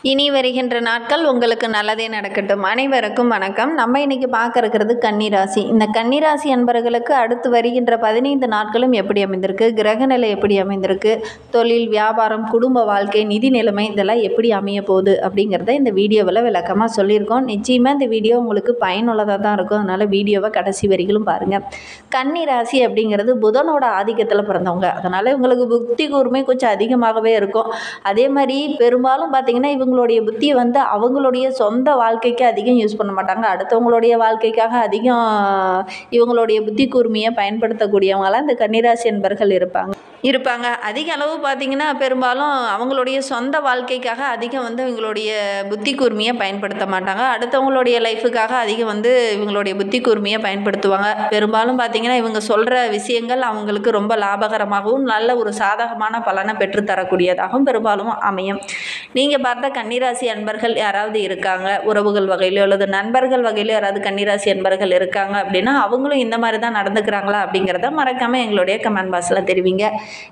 இனி வருகின்ற நாட்கள் உங்களுக்கு நல்லதே நடக்கட்டும். அனைவருக்கும் வணக்கம். நம்ம இன்னைக்கு பார்க்க இருக்கிறது கன்னிராசி. இந்த கன்னிராசி அன்பர்களுக்கு அடுத்து வருகின்ற 15 நாட்களும் எப்படி அமைந்திருக்கு, கிரகநிலை எப்படி அமைந்திருக்கு, தொழில், வியாபாரம், குடும்ப வாழ்க்கை, நிதி நிலைமை இதெல்லாம் எப்படி அமைய போகுது அப்படிங்கிறத இந்த வீடியோவில் விளக்கமாக சொல்லியிருக்கோம். நிச்சயமாக இந்த வீடியோ உங்களுக்கு பயனுள்ளதாக தான் இருக்கும். அதனால் வீடியோவை கடைசி வரைக்கும் பாருங்கள். கன்னிராசி அப்படிங்கிறது புதனோட ஆதிக்கத்தில் பிறந்தவங்க. அதனால் இவங்களுக்கு புத்தி கூர்மை கொஞ்சம் அதிகமாகவே இருக்கும். அதே மாதிரி பெரும்பாலும் பார்த்திங்கன்னா இவங்களுடைய புத்தியை அவங்களுடைய சொந்த வாழ்க்கைக்கு அதிகம் யூஸ் பண்ண மாட்டாங்க. அடுத்தவங்களுடைய வாழ்க்கைக்காக அதிகம் இவங்களுடைய புத்தி கூர்மையை பயன்படுத்தக்கூடியவங்களாம் இந்த கன்னிராசி என்பர்கள் இருப்பாங்க. அதிக அளவு பார்த்திங்கன்னா பெரும்பாலும் அவங்களுடைய சொந்த வாழ்க்கைக்காக அதிகம் இவங்களுடைய புத்தி கூர்மையை பயன்படுத்த மாட்டாங்க. அடுத்தவங்களுடைய லைஃபுக்காக அதிகம் இவங்களுடைய புத்தி கூர்மையை பயன்படுத்துவாங்க. பெரும்பாலும் பார்த்திங்கன்னா இவங்க சொல்கிற விஷயங்கள் அவங்களுக்கு ரொம்ப லாபகரமாகவும் நல்ல ஒரு சாதகமான பலனை பெற்றுத்தரக்கூடியதாகவும் பெரும்பாலும் அமையும். நீங்கள் பார்த்த கன்னிராசி அன்பர்கள் யாராவது இருக்காங்க, உறவுகள் வகையிலோ அல்லது நண்பர்கள் வகையிலோ யாராவது கன்னிராசி அன்பர்கள் இருக்காங்க அப்படின்னா அவங்களும் இந்த மாதிரி தான் நடந்துக்கிறாங்களா அப்படிங்கிறத மறக்காமல் எங்களுடைய கமெண்ட் பாக்ஸில் தெரிவிங்க.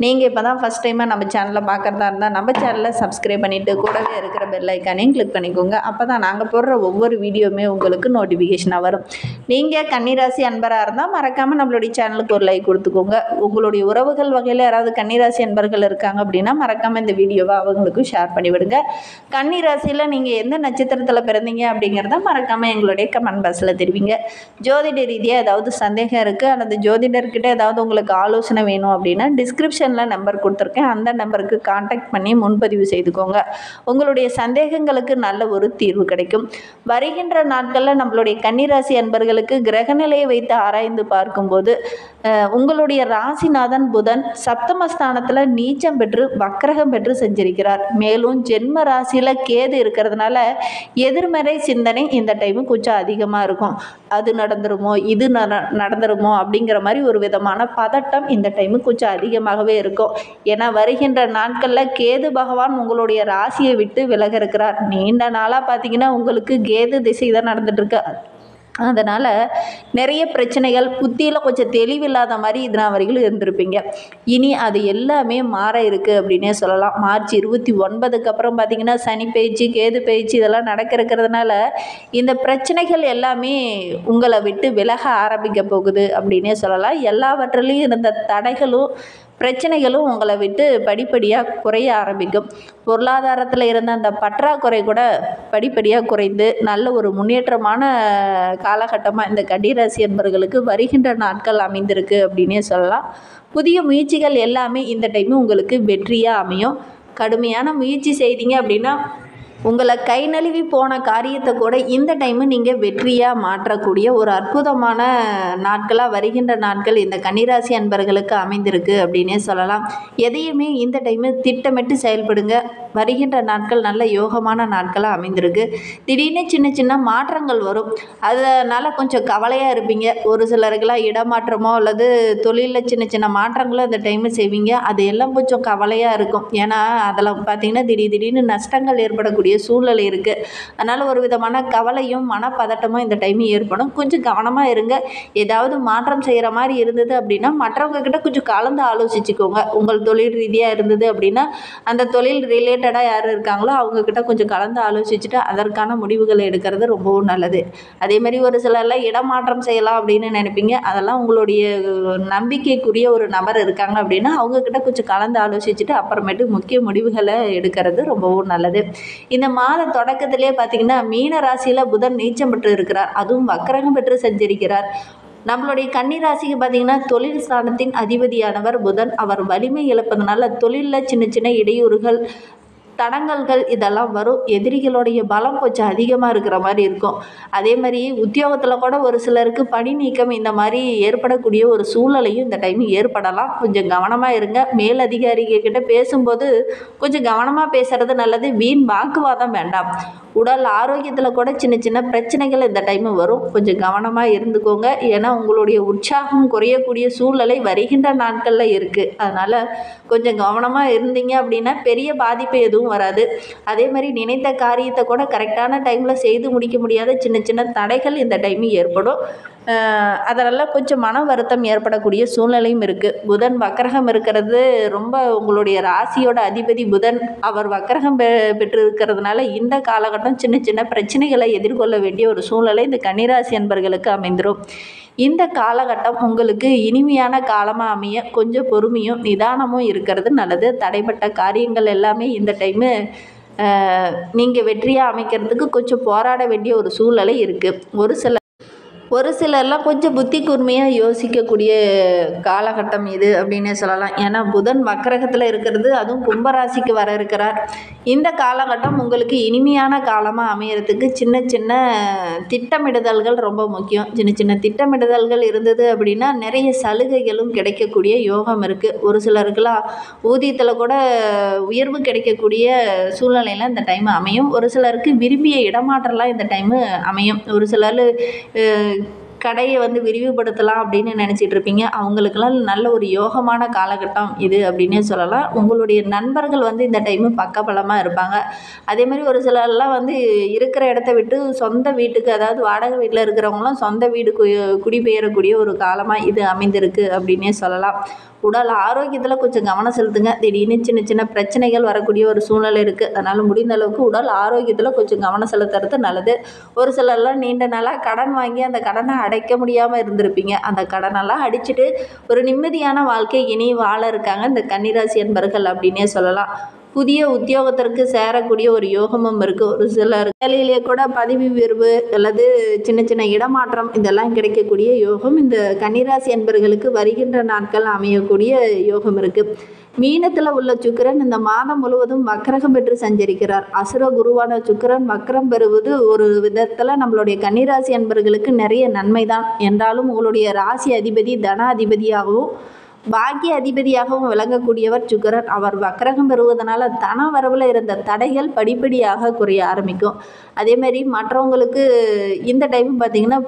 நீங்கள் இப்போ தான் ஃபஸ்ட் டைமாக நம்ம சேனலில் பார்க்குறதா இருந்தால் நம்ம சேனலை சப்ஸ்கிரைப் பண்ணிவிட்டு கூடவே இருக்கிற பெல் ஐக்கானையும் கிளிக் பண்ணிக்கோங்க. அப்போ தான் நாங்கள் போடுற ஒவ்வொரு வீடியோவுமே உங்களுக்கு நோட்டிஃபிகேஷனாக வரும். நீங்கள் கன்னிராசி அன்பராக இருந்தால் மறக்காமல் நம்மளுடைய சேனலுக்கு ஒரு லைக் கொடுத்துக்கோங்க. உங்களுடைய உறவுகள் வகையில் யாராவது கன்னிராசி அன்பர்கள் இருக்காங்க அப்படின்னா மறக்காமல் இந்த வீடியோவை அவங்களுக்கும் ஷேர் பண்ணிவிடுங்க. கன்னிராசியில் நீங்கள் எந்த நட்சத்திரத்தில் பிறந்தீங்க அப்படிங்கிறத மறக்காமல் எங்களுடைய கமெண்ட் பாக்ஸில் தெரிவிங்க. ஜோதிட ரீதியாக ஏதாவது சந்தேகம் இருக்குது அல்லது ஜோதிடர்கிட்ட ஏதாவது உங்களுக்கு ஆலோசனை வேணும் அப்படின்னா டிஸ்கிரிப்ஷனில் நம்பர் கொடுத்துருக்கேன். அந்த நம்பருக்கு கான்டாக்ட் பண்ணி முன்பதிவு செய்துக்கோங்க. உங்களுடைய சந்தேகங்களுக்கு நல்ல ஒரு தீர்வு கிடைக்கும். வருகின்ற நாட்களில் நம்மளுடைய கன்னிராசி அன்பர்களுக்கு கிரகநிலையை வைத்து ஆராய்ந்து பார்க்கும்போது உங்களுடைய ராசிநாதன் புதன் சப்தமஸ்தானத்தில் நீச்சம் பெற்று வக்ரகம் பெற்று செஞ்சிருக்கிறார். மேலும் ஜென்ம ராசியில் கேது இருக்கிறதுனால எதிர்மறை சிந்தனை இந்த டைமு கொஞ்சம் அதிகமாக இருக்கும். அது நடந்துருமோ, இது நடந்துருமோ அப்படிங்கிற மாதிரி ஒரு விதமான பதட்டம் இந்த டைமு கொஞ்சம் அதிகமாகவே இருக்கும். ஏன்னா வருகின்ற நாட்களில் கேது பகவான் உங்களுடைய ராசியை விட்டு விலக இருக்கிறார். நீண்ட நாளாக பார்த்தீங்கன்னா உங்களுக்கு கேது திசை தான் நடந்துட்டுருக்கு. அதனால் நிறைய பிரச்சனைகள், புத்தியில் கொஞ்சம் தெளிவில்லாத மாதிரி இதனால் வரைக்கும் இருந்திருப்பீங்க. இனி அது எல்லாமே மாற இருக்குது அப்படின்னே சொல்லலாம். மார்ச் 29க்கு அப்புறம் பார்த்திங்கன்னா சனி பயிற்சி, கேது பயிற்சி இதெல்லாம் நடக்கிறதுனால இந்த பிரச்சனைகள் எல்லாமே உங்களை விட்டு விலக ஆரம்பிக்க போகுது அப்படின்னே சொல்லலாம். எல்லாவற்றிலையும் இருந்த தடைகளும் பிரச்சனைகளும் உங்களை விட்டு படிப்படியாக குறைய ஆரம்பிக்கும். பொருளாதாரத்தில் இருந்த அந்த பற்றாக்குறை கூட படிப்படியாக குறைந்து நல்ல ஒரு முன்னேற்றமான காலகட்டமாக இந்த கன்னிராசி என்பவர்களுக்கு வருகின்ற நாட்கள் அமைந்திருக்கு அப்படின்னே சொல்லலாம். புதிய முயற்சிகள் எல்லாமே இந்த டைமு உங்களுக்கு வெற்றியாக அமையும். கடுமையான முயற்சி செய்தீங்க அப்படின்னா உங்களை கை நழுவி போன காரியத்தை கூட இந்த டைமு நீங்கள் வெற்றியாக மாற்றக்கூடிய ஒரு அற்புதமான நாட்களாக வருகின்ற நாட்கள் இந்த கன்னிராசி அன்பர்களுக்கு அமைந்திருக்கு அப்படின்னே சொல்லலாம். எதையுமே இந்த டைமு திட்டமிட்டு செயல்படுங்க. வருகின்ற நாட்கள் நல்ல யோகமான நாட்களாக அமைந்திருக்கு. திடீர்னு சின்ன சின்ன மாற்றங்கள் வரும். அதனால் கொஞ்சம் கவலையாக இருப்பீங்க. ஒரு சிலருக்கெல்லாம் இடமாற்றமோ அல்லது தொழிலில் சின்ன சின்ன மாற்றங்களோ இந்த டைமு செய்வீங்க. அது எல்லாம் கொஞ்சம் கவலையாக இருக்கும். ஏன்னா அதில் பார்த்திங்கன்னா திடீர்னு நஷ்டங்கள் ஏற்படக்கூடிய சூழ்நிலை இருக்குது. அதனால் ஒரு விதமான கவலையும் மனப்பதட்டமும் இந்த டைம் ஏற்படும். கொஞ்சம் கவனமாக இருங்க. ஏதாவது மாற்றம் செய்கிற மாதிரி இருந்தது அப்படின்னா மற்றவங்க கிட்ட கொஞ்சம் கலந்து ஆலோசிச்சுக்கோங்க. உங்கள் தொழில் ரீதியாக இருந்தது அப்படின்னா அந்த தொழில் ரிலேட்டடாக யார் இருக்காங்களோ அவங்கக்கிட்ட கொஞ்சம் கலந்து ஆலோசிச்சுட்டு அதற்கான முடிவுகளை எடுக்கிறது ரொம்பவும் நல்லது. அதே மாதிரி ஒரு சிலர்லாம் இடமாற்றம் செய்யலாம் அப்படின்னு நினைப்பீங்க. அதெல்லாம் உங்களுடைய நம்பிக்கைக்குரிய ஒரு நபர் இருக்காங்க அப்படின்னா அவங்கக்கிட்ட கொஞ்சம் கலந்து ஆலோசிச்சுட்டு அப்புறமேட்டு முக்கிய முடிவுகளை எடுக்கிறது ரொம்பவும் நல்லது. இந்த மாத தொடக்கத்திலே பார்த்திங்கன்னா மீன ராசியில் புதன் நீச்சம் பெற்று இருக்கிறார். அதுவும் வக்ரகம் பெற்று செஞ்சிருக்கிறார். நம்மளுடைய கன்னிராசிக்கு பார்த்திங்கன்னா தொழில் ஸ்தானத்தின் அதிபதியானவர் புதன். அவர் வலிமை இழப்பதனால தொழிலில் சின்ன சின்ன இடையூறுகள், தடங்கல்கள் இதெல்லாம் வரும். எதிரிகளுடைய பலம் கொஞ்சம் அதிகமாக இருக்கிற மாதிரி இருக்கும். அதே மாதிரி உத்தியோகத்தில் கூட ஒரு சிலருக்கு பணி நீக்கம் இந்த மாதிரி ஏற்படக்கூடிய ஒரு சூழ்நிலையும் இந்த டைம் ஏற்படலாம். கொஞ்சம் கவனமாக இருங்க. மேலதிகாரிகிட்ட பேசும்போது கொஞ்சம் கவனமாக பேசுகிறது நல்லது. வீண் வாக்குவாதம் வேண்டாம். உடல் ஆரோக்கியத்தில் கூட சின்ன சின்ன பிரச்சனைகள் இந்த டைமு வரும். கொஞ்சம் கவனமாக இருந்துக்கோங்க. ஏன்னா உங்களுடைய உற்சாகம் குறையக்கூடிய சூழ்நிலை வருகின்ற நாட்களில் இருக்குது. அதனால் கொஞ்சம் கவனமாக இருந்தீங்க அப்படின்னா பெரிய பாதிப்பு எதுவும் வராது. அதே மாதிரி நினைத்த காரியத்தை கூட கரெக்டான டைமில் செய்து முடிக்க முடியாத சின்ன சின்ன தடைகள் இந்த டைமு ஏற்படும். அதனால் கொஞ்சம் மன வருத்தம் ஏற்படக்கூடிய சூழ்நிலையும் இருக்குது. புதன் வக்கரகம் இருக்கிறது ரொம்ப உங்களுடைய ராசியோட அதிபதி புதன் அவர் வக்கரகம் பெற்று இருக்கிறதுனால இந்த காலகட்டம் சின்ன சின்ன பிரச்சனைகளை எதிர்கொள்ள வேண்டிய ஒரு சூழ்நிலை இந்த கன்னிராசி என்பர்களுக்கு அமைந்துடும். இந்த காலகட்டம் உங்களுக்கு இனிமையான காலமாக அமைய கொஞ்சம் பொறுமையும் நிதானமும் இருக்கிறது நல்லது. தடைப்பட்ட காரியங்கள் எல்லாமே இந்த டைமு நீங்கள் வெற்றியாக அமைக்கிறதுக்கு கொஞ்சம் போராட வேண்டிய ஒரு சூழ்நிலை இருக்குது. ஒரு சிலர்லாம் கொஞ்சம் புத்தி கூர்மையாக யோசிக்கக்கூடிய காலகட்டம் இது அப்படின்னே சொல்லலாம். ஏன்னா புதன் வக்கரகத்தில் இருக்கிறது, அதுவும் கும்பராசிக்கு வர இருக்கிறார். இந்த காலகட்டம் உங்களுக்கு இனிமையான காலமாக அமையறதுக்கு சின்ன சின்ன திட்டமிடுதல்கள் ரொம்ப முக்கியம். சின்ன சின்ன திட்டமிடுதல்கள் இருந்தது அப்படின்னா நிறைய சலுகைகளும் கிடைக்கக்கூடிய யோகம் இருக்குது. ஒரு சிலருக்கெல்லாம் ஊதியத்தில் கூட உயர்வு கிடைக்கக்கூடிய சூழ்நிலையில் இந்த டைம் அமையும். ஒரு சிலருக்கு விரும்பிய இடமாற்றலாம் இந்த டைமு அமையும். ஒரு சிலர் கடையை விரிவுபடுத்தலாம் அப்படின்னு நினச்சிட்டு இருப்பீங்க. அவங்களுக்கெல்லாம் நல்ல ஒரு யோகமான காலகட்டம் இது அப்படின்னே சொல்லலாம். உங்களுடைய நண்பர்கள் இந்த டைமு பக்கபலமாக இருப்பாங்க. அதேமாதிரி ஒரு சிலர்லாம் இருக்கிற இடத்த விட்டு சொந்த வீட்டுக்கு, அதாவது வாடகை வீட்டில் இருக்கிறவங்களாம் சொந்த வீடு குடிபெயரக்கூடிய ஒரு காலமாக இது அமைந்திருக்கு அப்படின்னே சொல்லலாம். உடல் ஆரோக்கியத்தில் கொஞ்சம் கவனம் செலுத்துங்க. திடீர்னு சின்ன சின்ன பிரச்சனைகள் வரக்கூடிய ஒரு சூழ்நிலை இருக்குது. அதனால் முடிந்த அளவுக்கு உடல் ஆரோக்கியத்தில் கொஞ்சம் கவனம் செலுத்துறது நல்லது. ஒரு சிலர்லாம் நீண்ட நாளாக கடன் வாங்கி அந்த கடனை அடைக்க முடியாமல் இருந்திருப்பீங்க. அந்த கடனெல்லாம் அடிச்சுட்டு ஒரு நிம்மதியான வாழ்க்கை இனி வாழ இருக்காங்க இந்த கன்னிராசி என்பர்கள் அப்படின்னே சொல்லலாம். புதிய உத்தியோகத்திற்கு சேரக்கூடிய ஒரு யோகமும் இருக்குது. ஒரு சிலர் வேலையிலே கூட பதவி உயர்வு அல்லது சின்ன சின்ன இடமாற்றம் இதெல்லாம் கிடைக்கக்கூடிய யோகம் இந்த கன்னிராசி என்பர்களுக்கு வருகின்ற நாட்கள் அமையக்கூடிய யோகம் இருக்குது. மீனத்தில் உள்ள சுக்கிரன் இந்த மாதம் முழுவதும் வக்கரகம் பெற்று சஞ்சரிக்கிறார். அசுர குருவான சுக்கிரன் வக்கரம் பெறுவது ஒரு விதத்தில் நம்மளுடைய கன்னிராசி என்பர்களுக்கு நிறைய நன்மை தான். என்றாலும் உங்களுடைய ராசி அதிபதி தனாதிபதியாகவும் பாக்கிய அதிபதியாகவும் விளங்கக்கூடியவர் சுக்கிரன். அவர் வக்கரகம் பெறுவதனால தன வரவில் இருந்த தடைகள் படிப்படியாக குறைய ஆரம்பிக்கும். அதேமாதிரி மற்றவங்களுக்கு இந்த டைம் பார்த்திங்கன்னா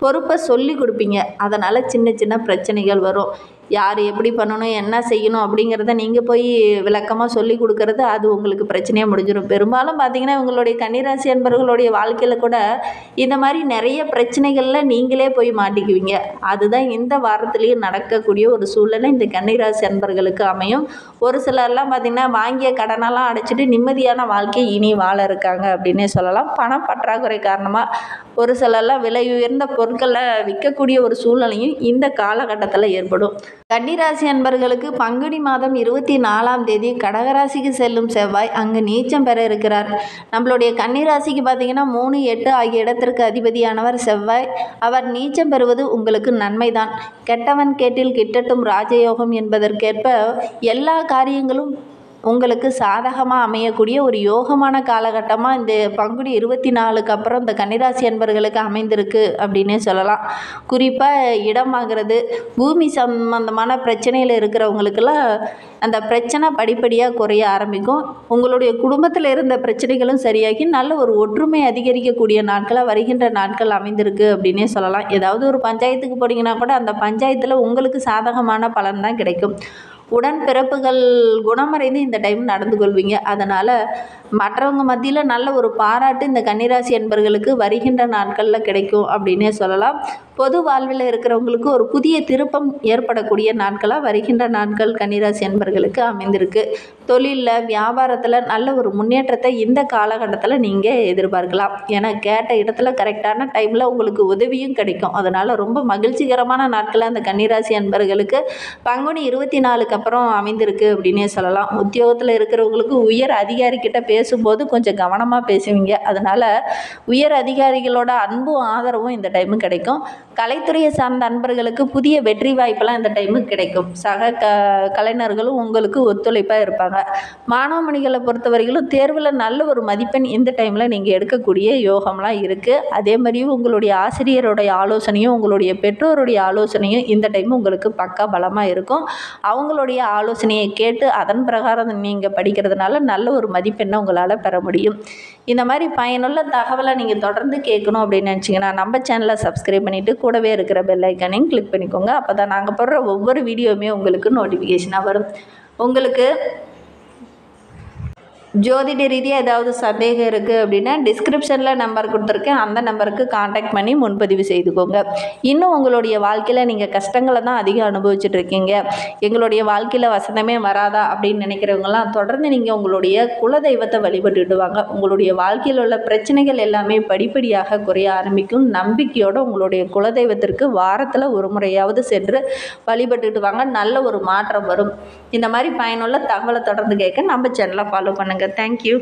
பொறுப்பை சொல்லி கொடுப்பீங்க. அதனால் சின்ன சின்ன பிரச்சனைகள் வரும். யார் எப்படி பண்ணணும், என்ன செய்யணும் அப்படிங்கிறத நீங்கள் போய் விளக்கமாக சொல்லி கொடுக்கறது அது உங்களுக்கு பிரச்சனையாக முடிஞ்சிடும். பெரும்பாலும் பார்த்திங்கன்னா உங்களுடைய கன்னிராசி என்பவர்களுடைய வாழ்க்கையில் கூட இந்த மாதிரி நிறைய பிரச்சனைகளில் நீங்களே போய் மாட்டிக்குவீங்க. அதுதான் இந்த வாரத்துலேயும் நடக்கக்கூடிய ஒரு சூழ்நிலை இந்த கன்னிராசி என்பவர்களுக்கு அமையும். ஒரு சிலர்லாம் பார்த்திங்கன்னா வாங்கிய கடனெல்லாம் அடைச்சிட்டு நிம்மதியான வாழ்க்கை இனி வாழ இருக்காங்க அப்படின்னே சொல்லலாம். பணம் பற்றாக்குறை காரணமாக ஒரு சிலர்லாம் விலை உயர்ந்த பொருட்களை விற்கக்கூடிய ஒரு சூழ்நிலையும் இந்த காலகட்டத்தில் ஏற்படும். கன்னிராசி அன்பர்களுக்கு பங்குனி மாதம் 24ஆம் தேதி கடகராசிக்கு செல்லும் செவ்வாய் அங்கு நீச்சம் பெற இருக்கிறார். நம்மளுடைய கன்னிராசிக்கு பார்த்திங்கன்னா 3, 8 ஆகிய இடத்திற்கு அதிபதியானவர் செவ்வாய். அவர் நீச்சம் பெறுவது உங்களுக்கு நன்மைதான். கெட்டவன் கேட்டில் கிட்டட்டும் ராஜயோகம் என்பதற்கேற்ப எல்லா காரியங்களும் உங்களுக்கு சாதகமாக அமையக்கூடிய ஒரு யோகமான காலகட்டமாக இந்த பங்குனி 24க்கு அப்புறம் இந்த கன்னிராசி அன்பர்களுக்கு அமைந்திருக்கு அப்படின்னே சொல்லலாம். குறிப்பாக இடம் வாங்குறது, பூமி சம்பந்தமான பிரச்சனையில் இருக்கிறவங்களுக்கெல்லாம் அந்த பிரச்சனை படிப்படியாக குறைய ஆரம்பிக்கும். உங்களுடைய குடும்பத்தில் இருந்த பிரச்சனைகளும் சரியாகி நல்ல ஒரு ஒற்றுமை அதிகரிக்கக்கூடிய நாட்களாக வருகின்ற நாட்கள் அமைந்திருக்கு அப்படின்னே சொல்லலாம். ஏதாவது ஒரு பஞ்சாயத்துக்கு போனீங்கன்னா கூட அந்த பஞ்சாயத்தில் உங்களுக்கு சாதகமான பலன் தான் கிடைக்கும். உடன்பிறப்புகள் குணமடைந்து இந்த டைம் நடந்து கொள்வீங்க. அதனால் மற்றவங்க மத்தியில் நல்ல ஒரு பாராட்டு இந்த கன்னிராசி என்பர்களுக்கு வருகின்ற நாட்களில் கிடைக்கும் அப்படின்னே சொல்லலாம். பொது வாழ்வில் இருக்கிறவங்களுக்கு ஒரு புதிய திருப்பம் ஏற்படக்கூடிய நாட்களாக வருகின்ற நாட்கள் கன்னிராசி என்பர்களுக்கு அமைந்திருக்கு. தொழிலில் வியாபாரத்தில் நல்ல ஒரு முன்னேற்றத்தை இந்த காலகட்டத்தில் நீங்கள் எதிர்பார்க்கலாம். ஏன்னா கேட்ட இடத்துல கரெக்டான டைமில் உங்களுக்கு உதவியும் கிடைக்கும். அதனால் ரொம்ப மகிழ்ச்சிகரமான நாட்களாக அந்த கன்னிராசி என்பர்களுக்கு பங்குனி 24க்கு அப்புறம் அமைந்திருக்கு அப்படின்னே சொல்லலாம். உத்தியோகத்தில் இருக்கிறவங்களுக்கு உயர் அதிகாரிக்கிட்ட பேசும்போது கொஞ்சம் கவனமாக பேசுவீங்க. அதனால் உயர் அதிகாரிகளோட அன்பும் ஆதரவும் இந்த டைமு கிடைக்கும். கலைத்துறையை சார்ந்த அன்பர்களுக்கு புதிய வெற்றி வாய்ப்பெல்லாம் இந்த டைமு கிடைக்கும். சக கலைஞர்களும் உங்களுக்கு ஒத்துழைப்பாக இருப்பாங்க. மாணவ மணிகளை பொறுத்தவரையிலும் தேர்வில் நல்ல ஒரு மதிப்பெண் இந்த டைமில் நீங்கள் எடுக்கக்கூடிய யோகம்லாம் இருக்குது. அதே மாதிரி உங்களுடைய ஆசிரியருடைய ஆலோசனையும் உங்களுடைய பெற்றோருடைய ஆலோசனையும் இந்த டைம் உங்களுக்கு பக்கா பலமாக இருக்கும். அவங்களுடைய ஆலோசனையை கேட்டு அதன் பிரகாரம் நீங்கள் படிக்கிறதுனால நல்ல ஒரு மதிப்பெண்ணை உங்களால் பெற முடியும். இந்த மாதிரி பயனுள்ள தகவலை நீங்கள் தொடர்ந்து கேட்கணும் அப்படின்னு நினச்சிங்கன்னா நம்ம சேனலை சப்ஸ்கிரைப் பண்ணிவிட்டு கூடவே இருக்கிற பெல் ஐக்கானையும் கிளிக் பண்ணிக்கோங்க. அப்போ தான் நாங்கள் போடுற ஒவ்வொரு வீடியோவுமே உங்களுக்கு நோட்டிஃபிகேஷனாக வரும். உங்களுக்கு ஜோதிட ரீதியாக ஏதாவது சந்தேகம் இருக்குது அப்படின்னா டிஸ்கிரிப்ஷனில் நம்பர் கொடுத்துருக்கேன், அந்த நம்பருக்கு காண்டாக்ட் பண்ணி முன்பதிவு செய்துக்கோங்க. இன்னும் உங்களுடைய வாழ்க்கையில் நீங்கள் கஷ்டங்களை தான் அதிகம் அனுபவிச்சுட்டு இருக்கீங்க, எங்களுடைய வாழ்க்கையில் வசந்தமே வராதா அப்படின்னு நினைக்கிறவங்களாம் தொடர்ந்து நீங்கள் உங்களுடைய குலதெய்வத்தை வழிபட்டுட்டு வாங்க. உங்களுடைய வாழ்க்கையில் உள்ள பிரச்சனைகள் எல்லாமே படிப்படியாக குறைய ஆரம்பிக்கும். நம்பிக்கையோடு உங்களுடைய குலதெய்வத்திற்கு வாரத்தில் ஒரு முறையாவது சென்று வழிபட்டுட்டு வாங்க. நல்ல ஒரு மாற்றம் வரும். இந்த மாதிரி பயனுள்ள தகவலை தொடர்ந்து கேட்க நம்ம சேனலை ஃபாலோ பண்ணுங்கள். தேங்க்யூ.